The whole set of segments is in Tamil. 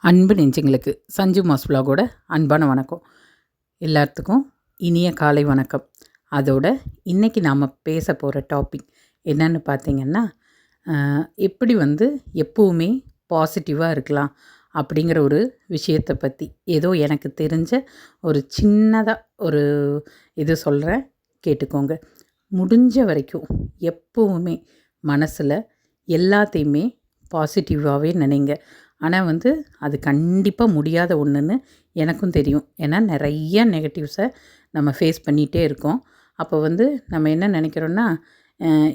அன்பு நெஞ்சங்களுக்கு சஞ்சு மாஸ் விலாகோட அன்பான வணக்கம். எல்லாத்துக்கும் இனிய காலை வணக்கம். அதோட இன்றைக்கி நாம் பேச போகிற டாபிக் என்னன்னு பார்த்திங்கன்னா, எப்படி எப்போவுமே பாசிட்டிவாக இருக்கலாம் அப்படிங்கிற ஒரு விஷயத்தை பற்றி ஏதோ எனக்கு தெரிஞ்ச ஒரு சின்னதாக ஒரு இது சொல்கிறேன், கேட்டுக்கோங்க. முடிஞ்ச வரைக்கும் எப்போவுமே மனசில் எல்லாத்தையுமே பாசிட்டிவாகவே நினைங்க. ஆனால் அது கண்டிப்பாக முடியாத ஒன்றுன்னு எனக்கும் தெரியும். ஏன்னா நிறைய நெகட்டிவ்ஸை நம்ம ஃபேஸ் பண்ணிகிட்டே இருக்கோம். அப்போ நம்ம என்ன நினைக்கிறோன்னா,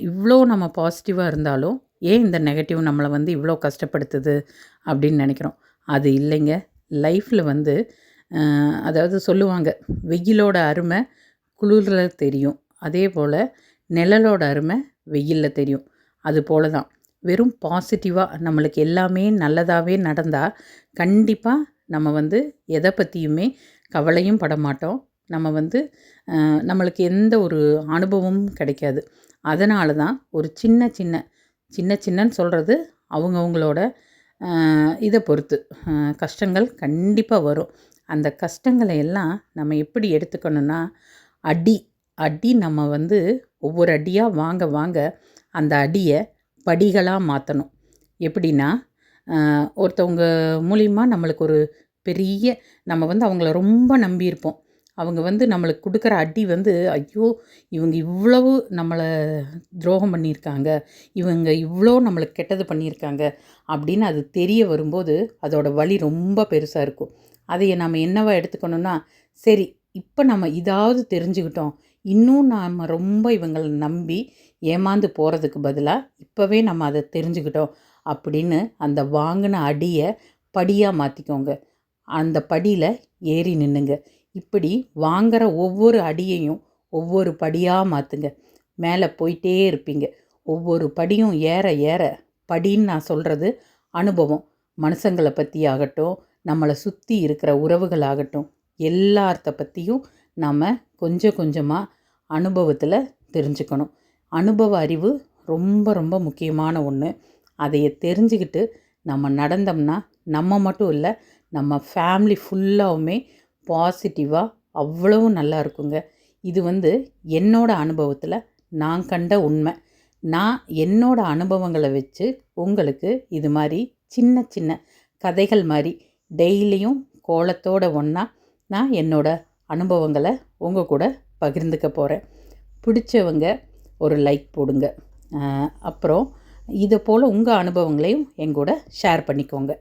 இவ்வளோ நம்ம பாசிட்டிவாக இருந்தாலும் ஏன் இந்த நெகட்டிவ் நம்மளை இவ்வளோ கஷ்டப்படுத்துது அப்படின்னு நினைக்கிறோம். அது இல்லைங்க. லைஃப்பில் அதாவது சொல்லுவாங்க, வெயிலோட அருமை குளிரில் தெரியும், அதே போல் நிழலோட அருமை வெயிலில் தெரியும். அது போல தான் வெறும் பாசிட்டிவாக நம்மளுக்கு எல்லாமே நல்லதாகவே நடந்தால் கண்டிப்பாக நம்ம எதை பற்றியுமே கவலையும் பட மாட்டோம். நம்ம நம்மளுக்கு எந்த ஒரு அனுபவமும் கிடைக்காது. அதனால தான் ஒரு சின்னன்னு சொல்கிறது அவங்கவுங்களோட இதை பொறுத்து கஷ்டங்கள் கண்டிப்பாக வரும். அந்த கஷ்டங்களை எல்லாம் நம்ம எப்படி எடுத்துக்கணுன்னா, அடி நம்ம ஒவ்வொரு அடியாக வாங்க அந்த அடியை படிகளாக மாற்றணும். எப்படின்னா, ஒருத்தவங்க மூலிமா நம்மளுக்கு ஒரு பெரிய நம்ம அவங்கள ரொம்ப நம்பியிருப்போம். அவங்க நம்மளுக்கு கொடுக்குற அடி ஐயோ, இவங்க இவ்வளவு நம்மளை துரோகம் பண்ணியிருக்காங்க, இவங்க இவ்வளோ நம்மளுக்கு கெட்டது பண்ணியிருக்காங்க அப்படின்னு அது தெரிய வரும்போது அதோட வலி ரொம்ப பெருசாக இருக்கும். அதை நம்ம என்னவா எடுத்துக்கணுன்னா, சரி இப்போ நம்ம இதாவது தெரிஞ்சுக்கிட்டோம், இன்னும் நாம் ரொம்ப இவங்களை நம்பி ஏமாந்து போகிறதுக்கு பதிலாக இப்போவே நம்ம அதை தெரிஞ்சுக்கிட்டோம் அப்படின்னு அந்த வாங்கின அடியை படியாக மாற்றிக்கோங்க. அந்த படியில் ஏறி நின்றுங்க. இப்படி வாங்குகிற ஒவ்வொரு அடியையும் ஒவ்வொரு படியாக மாற்றுங்க. மேலே போயிட்டே இருப்பீங்க. ஒவ்வொரு படியும் ஏற ஏற, படின்னு நான் சொல்கிறது அனுபவம். மனுஷங்களை பற்றி ஆகட்டும், நம்மளை சுற்றி இருக்கிற உறவுகளாகட்டும், எல்லாத்த பற்றியும் நம்ம கொஞ்சம் கொஞ்சமாக அனுபவத்தில் தெரிஞ்சுக்கணும். அனுபவ அறிவு ரொம்ப ரொம்ப முக்கியமான ஒன்று. அதைய தெரிஞ்சுக்கிட்டு நம்ம நடந்தோம்னா நம்ம மட்டும் இல்லை, நம்ம ஃபேமிலி ஃபுல்லாகவுமே பாசிட்டிவாக அவ்வளவு நல்லா இருக்குங்க. இது என்னோடய அனுபவத்தில் நான் கண்ட உண்மை. நான் என்னோடய அனுபவங்களை வச்சு உங்களுக்கு இது மாதிரி சின்ன கதைகள் மாதிரி டெய்லியும் கோலத்தோடு ஒன்றா நான் என்னோடய அனுபவங்களை உங்கள் கூட பகிர்ந்துக்க போகிறேன். பிடிச்சவங்க ஒரு லைக் போடுங்க. அப்புறம் இதை போல் உங்கள் அனுபவங்களையும் எங்கூட ஷேர் பண்ணிக்கோங்க.